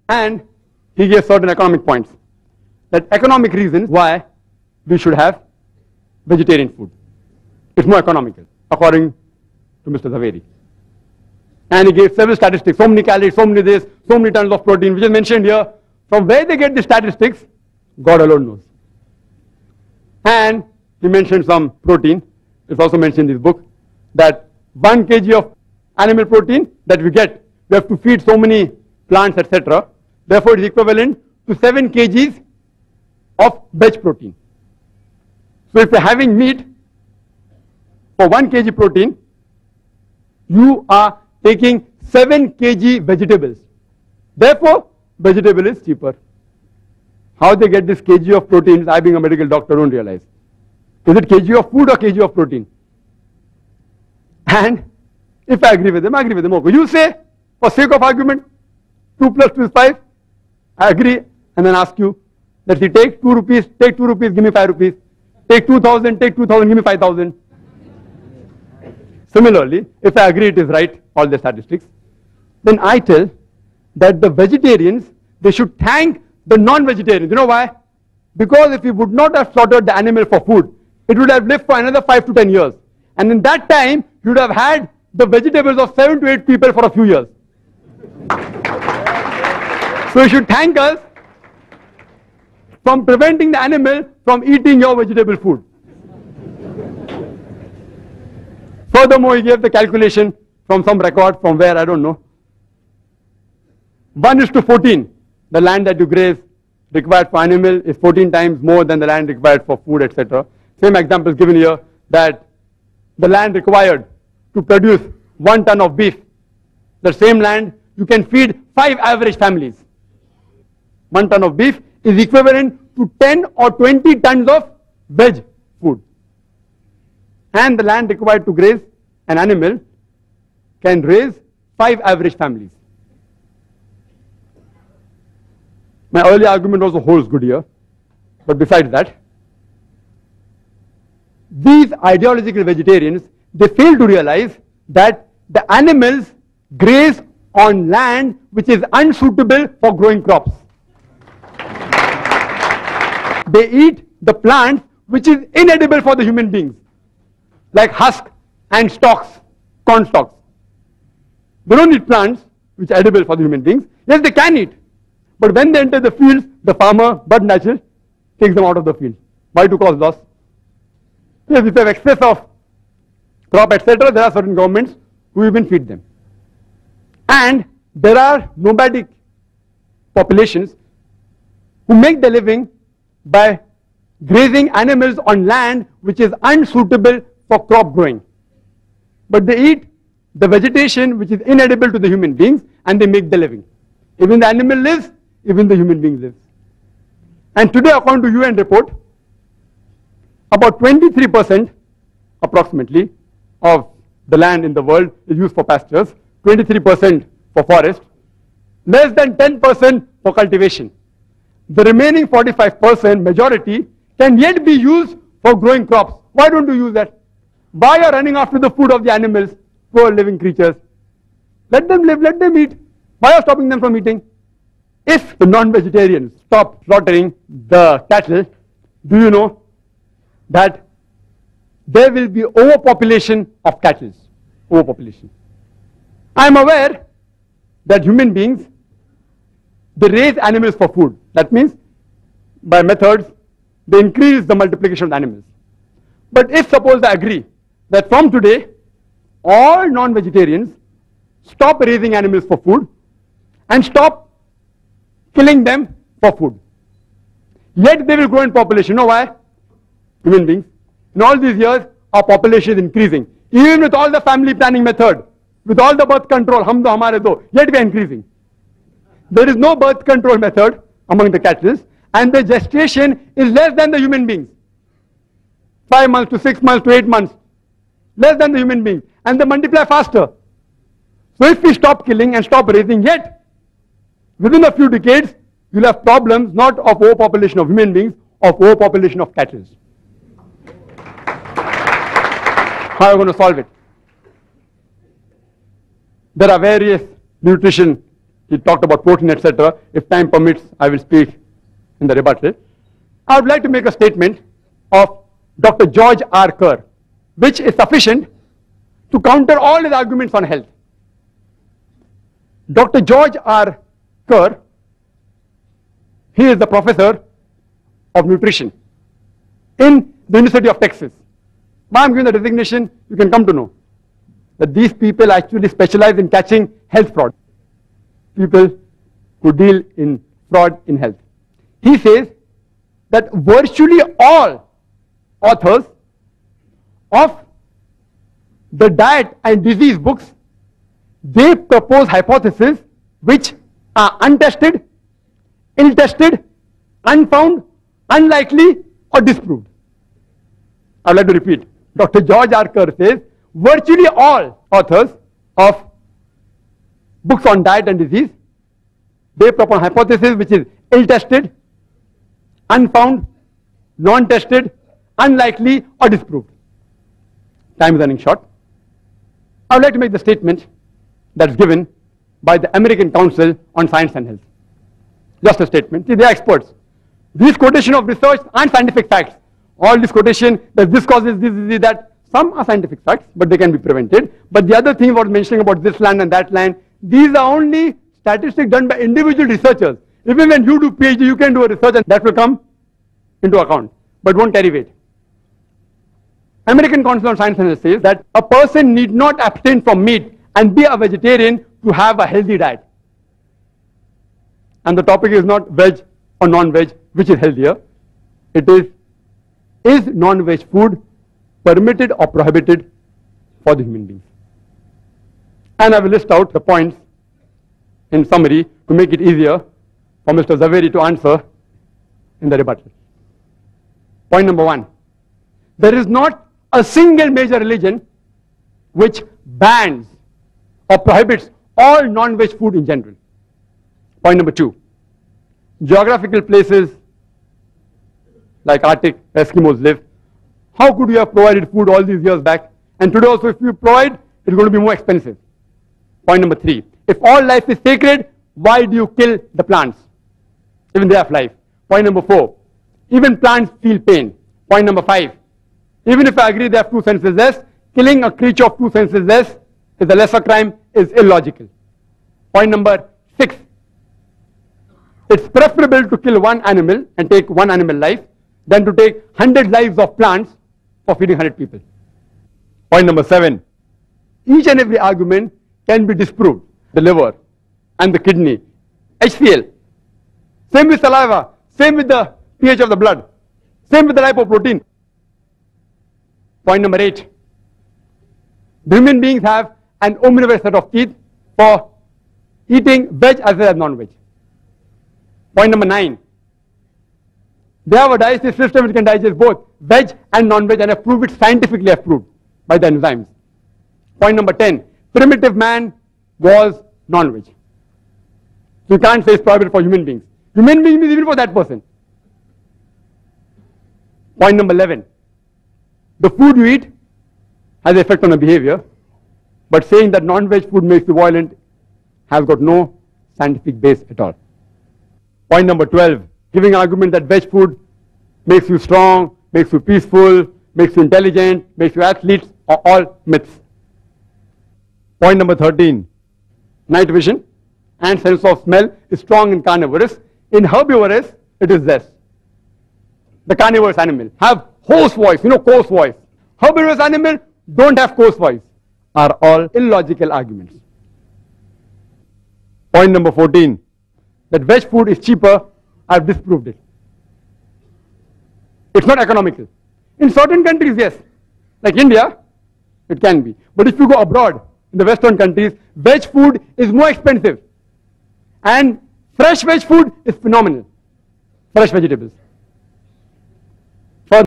And he gave certain economic points. That economic reasons why we should have vegetarian food. It's more economical, according to Mr. Zaveri. And he gave several statistics, so many calories, so many this, so many tons of protein, which is mentioned here. From where they get the statistics, God alone knows. And he mentioned some protein. It's also mentioned in this book that 1 kg of animal protein that we get, we have to feed so many plants, etc. Therefore, it is equivalent to 7 kgs of veg protein. So if you're having meat for 1 kg protein, you are taking 7 kg vegetables. Therefore, vegetable is cheaper. How they get this kg of protein, I being a medical doctor don't realize. Is it kg of food or kg of protein? And if I agree with them, I agree with them. Okay. You say, for sake of argument, 2 plus 2 is 5. I agree, and then ask you, let's see, take 2 rupees, take 2 rupees, give me 5 rupees. Take 2,000, take 2,000, give me 5,000. Similarly, if I agree it is right, all the statistics, then I tell that the vegetarians, they should thank the non-vegetarians. You know why? Because if we would not have slaughtered the animal for food, it would have lived for another 5 to 10 years. And in that time, you would have had the vegetables of 7 to 8 people for a few years. So you should thank us from preventing the animal from eating your vegetable food. Furthermore, he gave the calculation from some record from where, I don't know. 1:14, the land that you graze required for animal is 14 times more than the land required for food, etc. Same example is given here that the land required to produce 1 ton of beef, the same land you can feed 5 average families. 1 ton of beef is equivalent to 10 or 20 tons of veg food. And the land required to graze an animal can raise 5 average families. My earlier argument also holds good here. But besides that, these ideological vegetarians, they fail to realize that the animals graze on land which is unsuitable for growing crops. They eat the plants which is inedible for the human beings, like husk and stalks, corn stalks. They don't eat plants which are edible for the human beings. Yes, they can eat. But when they enter the fields, the farmer, but natural, takes them out of the field. Why? To cause loss. Yes, if you have excess of crop, etc., there are certain governments who even feed them. And there are nomadic populations who make their living by grazing animals on land which is unsuitable for crop growing. But they eat the vegetation which is inedible to the human beings and they make their living. Even the animal lives, even the human being lives. And today, according to UN report, about 23% approximately of the land in the world is used for pastures, 23% for forest, less than 10% for cultivation. The remaining 45% majority can yet be used for growing crops. Why don't you use that? Why are you running after the food of the animals, poor living creatures? Let them live, let them eat. Why are you stopping them from eating? If the non-vegetarians stop slaughtering the cattle, do you know that there will be overpopulation of cattle? Overpopulation. I am aware that human beings, they raise animals for food. That means by methods, they increase the multiplication of the animals. But if suppose I agree that from today, all non-vegetarians stop raising animals for food and stop killing them for food, yet they will grow in population. You know why? Human beings. In all these years, our population is increasing. Even with all the family planning method, with all the birth control, hum do hamare do, yet we are increasing. There is no birth control method among the cattle, and the gestation is less than the human beings. 5 months to 6 months to 8 months, less than the human beings, and they multiply faster. So if we stop killing and stop raising, yet within a few decades, you'll have problems not of overpopulation of human beings, of overpopulation of cattle. How are you going to solve it? There are various nutrition He talked about protein, etc. If time permits, I will speak in the rebuttal. I would like to make a statement of Dr. George R. Kerr, which is sufficient to counter all his arguments on health. Dr. George R. Kerr, he is the professor of nutrition in the University of Texas. Why I'm giving the designation, you can come to know that these people actually specialize in catching health fraud. People who deal in fraud in health. He says that virtually all authors of the diet and disease books, they propose hypotheses which are untested, ill-tested, unfound, unlikely, or disproved. I would like to repeat. Dr. George R. Kerr says virtually all authors of books on diet and disease, they propose hypothesis which is ill-tested, unfound, non-tested, unlikely, or disproved. Time is running short. I would like to make the statement that's given by the American Council on Science and Health. Just a statement. See, they are experts. These quotation of research aren't scientific facts. All this quotation that this causes this, that, some are scientific facts, but they can be prevented. But the other thing was mentioning about this land and that land, these are only statistics done by individual researchers. Even when you do PhD, you can do a research and that will come into account, but won't carry weight. American Council on Science and Health says that a person need not abstain from meat and be a vegetarian to have a healthy diet. And the topic is not veg or non-veg, which is healthier. It is non-veg food permitted or prohibited for the human beings? And I will list out the points in summary to make it easier for Mr. Zaveri to answer in the rebuttal. Point number 1. There is not a single major religion which bans or prohibits all non-veg food in general. Point number 2. Geographical places like Arctic, Eskimos live. How could you have provided food all these years back? And today also if you provide, it's going to be more expensive. Point number 3. If all life is sacred, why do you kill the plants? Even they have life. Point number 4. Even plants feel pain. Point number 5. Even if I agree they have 2 senses less, killing a creature of 2 senses less is a lesser crime, is illogical. Point number 6. It's preferable to kill one animal and take one animal life than to take 100 lives of plants for feeding 100 people. Point number 7. Each and every argument can be disproved. The liver and the kidney, HCl. Same with saliva, same with the pH of the blood, same with the lipoprotein. Point number 8. The human beings have an omnivorous set of teeth for eating veg as well as non-veg. Point number 9. They have a digestive system which can digest both veg and non-veg and have proved it scientifically approved by the enzymes. Point number 10. Primitive man was non-veg. So you can't say it's prohibited for human beings. Human beings means even for that person. Point number 11. The food you eat has an effect on the behavior, but saying that non-veg food makes you violent has got no scientific base at all. Point number 12. Giving argument that veg food makes you strong, makes you peaceful, makes you intelligent, makes you athletes, are all myths. Point number 13. Night vision and sense of smell is strong in carnivorous. In herbivorous, it is less. The carnivorous animal have hoarse voice, coarse voice. Herbivorous animal don't have coarse voice. Are all illogical arguments. Point number 14. That veg food is cheaper, I have disproved it. It's not economical. In certain countries, yes. Like India, it can be. But if you go abroad, in the Western countries, veg food is more expensive. And fresh veg food is phenomenal. Fresh vegetables.